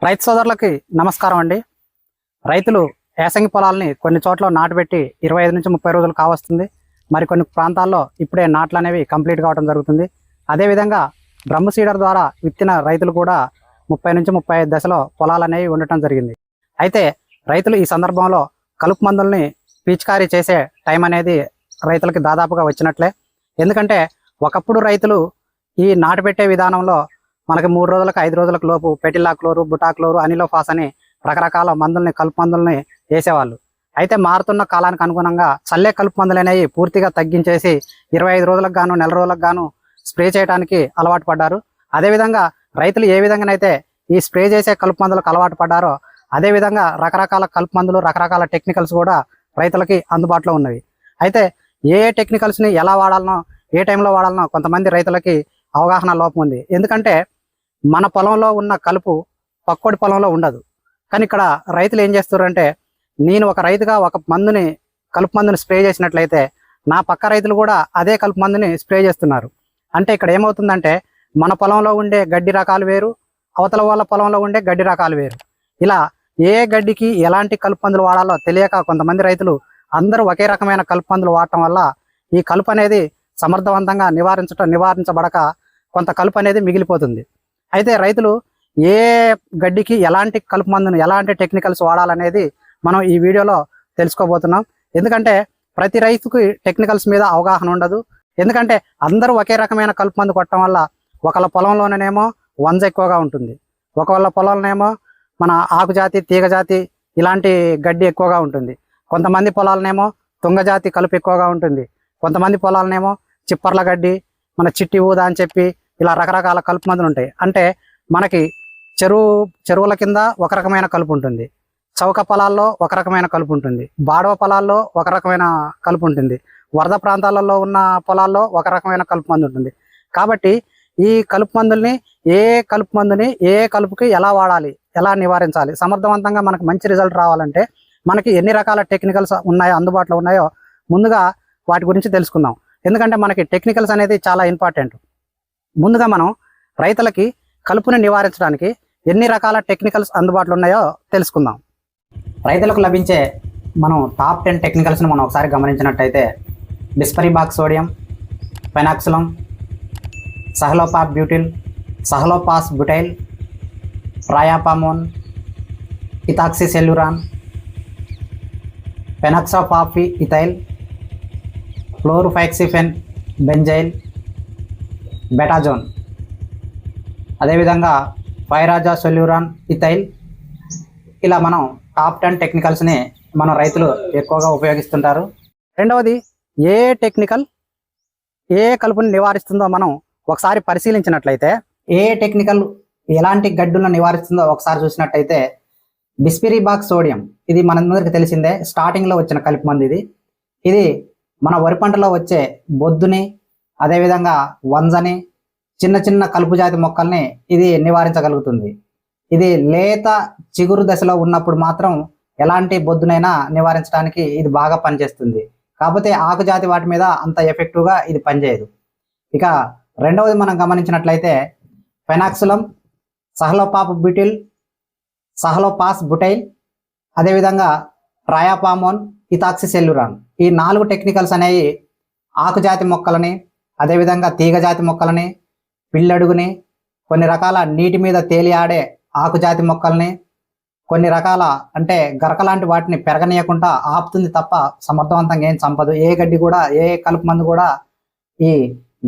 రైతు సోదరులకి నమస్కారం అండి. రైతులు యాసంగి పొలాలని కొన్ని చోట్ల నాటుపెట్టి 25 నుంచి 30 రోజులు కావస్తుంది. మరి కొన్ని ప్రాంతాల్లో ఇప్పుడే నాట్లు అనేవి కంప్లీట్ కావడం జరుగుతుంది. అదేవిధంగా డ్రమ్ సీడర్ ద్వారా విత్తిన రైతులు కూడా 30 నుంచి 35 దశలో పొలాలు అనేవి ఉండటం జరిగింది. అయితే రైతులు ఈ సందర్భంలో కలుపు మందుల్ని పిచికారీ చేసే టైం అనేది రైతులకి దాదాపుగా వచ్చినట్లే. ఎందుకంటే ఒకప్పుడు రైతులు ఈ నాటుపెట్టే విధానంలో మనకి 3 రోజులకు 5 రోజులకు లోపు పెటిల్లా క్లోరు, బుటాక్లోరు, అనిలోఫాస్ అని రకరకాల మందుల్ని కలుపు మందుల్ని వేసేవాళ్ళు. అయితే మారుతున్న కాలానికి అనుగుణంగా చల్లే కలుపు మందులు అనేవి పూర్తిగా తగ్గించేసి 25 రోజులకు గాను నెల రోజులకు గాను స్ప్రే చేయడానికి అలవాటు పడ్డారు. అదేవిధంగా రైతులు ఏ విధంగానైతే ఈ స్ప్రే చేసే కలుపు మందులకు అలవాటు పడ్డారో అదేవిధంగా రకరకాల కలుపు మందులు, రకరకాల టెక్నికల్స్ కూడా రైతులకి అందుబాటులో ఉన్నవి. అయితే ఏ టెక్నికల్స్ని ఎలా వాడాలనో, ఏ టైంలో వాడాలనో కొంతమంది రైతులకి అవగాహన లోపం ఉంది. ఎందుకంటే మన పొలంలో ఉన్న కలుపు పక్కోడి పొలంలో ఉండదు. కానీ ఇక్కడ రైతులు ఏం చేస్తారంటే, నేను ఒక రైతుగా ఒక కలుపు మందుని స్ప్రే చేసినట్లయితే నా పక్క రైతులు కూడా అదే కలుపు మందుని స్ప్రే చేస్తున్నారు. అంటే ఇక్కడ ఏమవుతుందంటే మన పొలంలో ఉండే గడ్డి రకాలు వేరు, అవతల వాళ్ళ పొలంలో ఉండే గడ్డి రకాలు వేరు. ఇలా ఏ గడ్డికి ఎలాంటి కలుపు మందులు వాడాలో తెలియక కొంతమంది రైతులు అందరూ ఒకే రకమైన కలుపు మందులు వాడటం వల్ల ఈ కలుపు అనేది సమర్థవంతంగా నివారించబడక కొంత కలుపు అనేది మిగిలిపోతుంది. అయితే రైతులు ఏ గడ్డికి ఎలాంటి కలుపు మందును, ఎలాంటి టెక్నికల్స్ వాడాలనేది మనం ఈ వీడియోలో తెలుసుకోబోతున్నాం. ఎందుకంటే ప్రతి రైతుకి టెక్నికల్స్ మీద అవగాహన ఉండదు. ఎందుకంటే అందరూ ఒకే రకమైన కలుపు మందు కొట్టడం వల్ల ఒకళ్ళ పొలంలోనేమో వంజ ఎక్కువగా ఉంటుంది, ఒకళ్ళ పొలంలోనేమో మన ఆకుజాతి, తీగజాతి ఇలాంటి గడ్డి ఎక్కువగా ఉంటుంది. కొంతమంది పొలాలనేమో తుంగజాతి కలుపు ఎక్కువగా ఉంటుంది. కొంతమంది పొలాలనేమో చిప్పర్ల గడ్డి, మన చిట్టి ఊదా అని చెప్పి ఇలా రకరకాల కలుపు మందులు ఉంటాయి. అంటే మనకి చెరువుల కింద ఒక రకమైన కలుపు ఉంటుంది, చౌక పొలాల్లో ఒక రకమైన కలుపు ఉంటుంది, బాడవ పొలాల్లో ఒక రకమైన కలుపు ఉంటుంది, వరద ప్రాంతాలలో ఉన్న పొలాల్లో ఒక రకమైన కలుపు మందు ఉంటుంది. కాబట్టి ఈ కలుపు మందుల్ని ఏ కలుపుకి ఎలా వాడాలి, ఎలా నివారించాలి, సమర్థవంతంగా మనకు మంచి రిజల్ట్ రావాలంటే మనకి ఎన్ని రకాల టెక్నికల్స్ అందుబాటులో ఉన్నాయో ముందుగా వాటి గురించి తెలుసుకుందాం. ఎందుకంటే మనకి టెక్నికల్స్ అనేది చాలా ఇంపార్టెంట్. ముందుగా మనం రైతులకి కలుపుని నివారించడానికి ఎన్ని రకాల టెక్నికల్స్ అందుబాటులో ఉన్నాయో తెలుసుకుందాం. రైతులకు లభించే మనం టాప్ 10 టెక్నికల్స్ని మనం ఒకసారి గమనించినట్టయితే డిస్పరిబాక్ sodium, ఫెనాక్సిలం, సహలోపాప్ butyl, సహలోపాస్ butyl, రాయాపామోన్, ఇథాక్సిసెల్యురాన్, ఫెనాక్సాపాఫీ ethyl, ఫ్లోరోఫాక్సిఫెన్ benzyl, బెటాజోన్, అదేవిధంగా ఫైరాజా సొల్యూరాన్ ఇథైల్. ఇలా మనం టాప్ 10 టెక్నికల్స్ని మన రైతులు ఎక్కువగా ఉపయోగిస్తుంటారు. రెండవది, ఏ టెక్నికల్ ఏ కలుపుని నివారిస్తుందో మనం ఒకసారి పరిశీలించినట్లయితే, ఏ టెక్నికల్ ఎలాంటి గడ్డులను నివారిస్తుందో ఒకసారి చూసినట్టయితే డిస్పరిబాక్ సోడియం, ఇది మనందరికీ తెలిసిందే, స్టార్టింగ్లో వచ్చిన కలుపు మందు. ఇది మన వరి పంటలో వచ్చే బొద్దుని, అదేవిధంగా వంజని, చిన్న చిన్న కలుపు జాతి మొక్కల్ని ఇది నివారించగలుగుతుంది. ఇది లేత చిగురు దశలో ఉన్నప్పుడు మాత్రం ఎలాంటి బొద్దునైనా నివారించడానికి ఇది బాగా పనిచేస్తుంది. కాకపోతే ఆకుజాతి వాటి మీద అంత ఎఫెక్టివ్గా ఇది పనిచేయదు. ఇక రెండవది మనం గమనించినట్లయితే ఫెనాక్సిలం, సహలోపాప్ బ్యూటిల్, సహలోపాస్ బ్యూటైల్, అదేవిధంగా ట్రయాపామోన్, ఇథాక్సిసెల్యురాన్. ఈ 4 టెక్నికల్స్ అనేవి ఆకుజాతి మొక్కలని, అదేవిధంగా తీగజాతి మొక్కలని, పిల్లడుగుని, కొన్ని రకాల నీటి మీద తేలియాడే ఆకుజాతి మొక్కల్ని, కొన్ని రకాల అంటే గరక లాంటి వాటిని పెరగనీయకుండా ఆపుతుంది తప్ప సమర్థవంతంగా ఏం చంపదు. ఏ గడ్డి కూడా, ఏ కలుపు మందు కూడా ఈ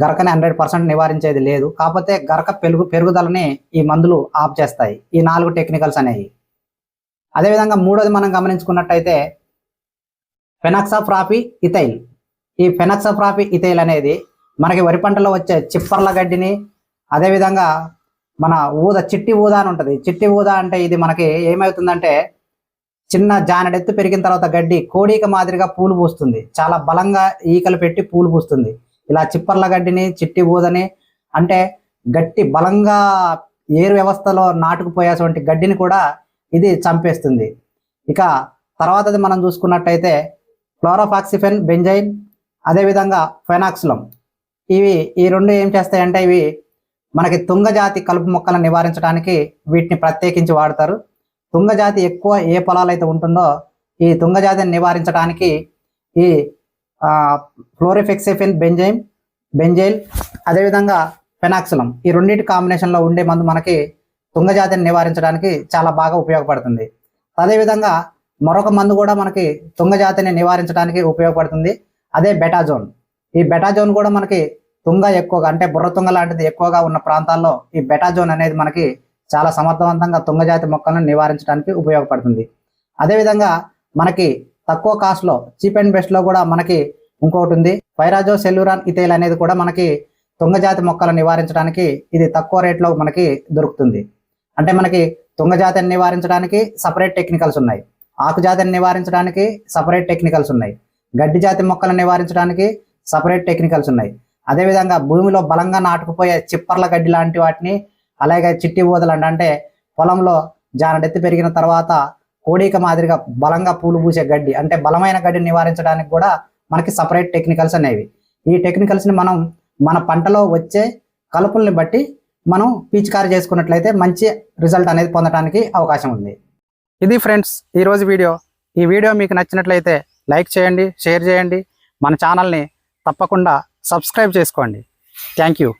గరకని 100% నివారించేది లేదు. కాకపోతే గరక పెరుగుదలని ఈ మందులు ఆపు చేస్తాయి, ఈ 4 టెక్నికల్స్ అనేవి. అదేవిధంగా మూడోది మనం గమనించుకున్నట్టయితే ఫెనాక్సాప్రాఫీ ఇథైల్. ఈ ఫెనాక్సాప్రాఫీ ఇథైల్ అనేది మనకి వరి పంటలో వచ్చే చిప్పర్ల గడ్డిని, అదేవిధంగా మన చిట్టి ఊదా అని ఉంటుంది. చిట్టి ఊదా అంటే ఇది మనకి ఏమవుతుందంటే చిన్న జానెడెత్తు పెరిగిన తర్వాత గడ్డి కోడిక మాదిరిగా పూలు పూస్తుంది, చాలా బలంగా ఈకలు పెట్టి పూలు పూస్తుంది. ఇలా చిప్పర్ల గడ్డిని, చిట్టి ఊదని అంటే గట్టి బలంగా ఏరు వ్యవస్థలో నాటుకుపోయేటువంటి గడ్డిని కూడా ఇది చంపేస్తుంది. ఇక తర్వాతది మనం చూసుకున్నట్టయితే ఫ్లోరోఫాక్సిఫెన్ బెంజైన్, అదేవిధంగా ఫెనాక్సిలం. ఈ 2 ఏం చేస్తాయంటే ఇవి మనకి తుంగజాతి కలుపు మొక్కలను నివారించడానికి వీటిని ప్రత్యేకించి వాడతారు. తుంగజాతి ఎక్కువ ఏ పొలాలు అయితే ఉంటుందో ఈ తుంగజాతిని నివారించడానికి ఈ ఫ్లోరిఫెక్సేఫిన్ బెంజైల్ అదేవిధంగా ఫెనాక్సిలం ఈ రెండింటి కాంబినేషన్లో ఉండే మందు మనకి తుంగజాతిని నివారించడానికి చాలా బాగా ఉపయోగపడుతుంది. అదేవిధంగా మరొక మందు కూడా మనకి తుంగజాతిని నివారించడానికి ఉపయోగపడుతుంది, అదే బెటాజోన్. ఈ బెటాజోన్ కూడా మనకి తుంగ ఎక్కువగా అంటే బుర్ర తుంగ లాంటిది ఎక్కువగా ఉన్న ప్రాంతాల్లో ఈ బెటాజోన్ అనేది మనకి చాలా సమర్థవంతంగా తుంగజాతి మొక్కలను నివారించడానికి ఉపయోగపడుతుంది. అదేవిధంగా మనకి తక్కువ కాస్ట్లో చీప్ అండ్ బెస్ట్లో కూడా మనకి ఇంకొకటి ఉంది, పైరాజోసెల్యూరాన్ ఇథైల్ అనేది కూడా మనకి తుంగజాతి మొక్కలను నివారించడానికి ఇది తక్కువ రేట్లో మనకి దొరుకుతుంది. అంటే మనకి తుంగజాతిని నివారించడానికి సపరేట్ టెక్నికల్స్ ఉన్నాయి, ఆకుజాతిని నివారించడానికి సపరేట్ టెక్నికల్స్ ఉన్నాయి, గడ్డి జాతి మొక్కలను నివారించడానికి సపరేట్ టెక్నికల్స్ ఉన్నాయి. అదేవిధంగా భూమిలో బలంగా నాటుకుపోయే చిప్పర్ల గడ్డి లాంటి వాటిని, అలాగే చిట్టి ఊదలండి అంటే పొలంలో జానడెత్తి పెరిగిన తర్వాత కోడిక మాదిరిగా బలంగా పూలు పూసే గడ్డి అంటే బలమైన గడ్డిని నివారించడానికి కూడా మనకి సపరేట్ టెక్నికల్స్ అనేవి. ఈ టెక్నికల్స్ని మనం మన పంటలో వచ్చే కలుపుల్ని బట్టి మనం పిచికారీ చేసుకున్నట్లయితే మంచి రిజల్ట్ అనేది పొందడానికి అవకాశం ఉంది. ఇది ఫ్రెండ్స్ ఈరోజు వీడియో. ఈ వీడియో మీకు నచ్చినట్లయితే లైక్ చేయండి, షేర్ చేయండి, మన ఛానల్ని తప్పకుండా సబ్స్క్రైబ్ చేసుకోండి. Thank you.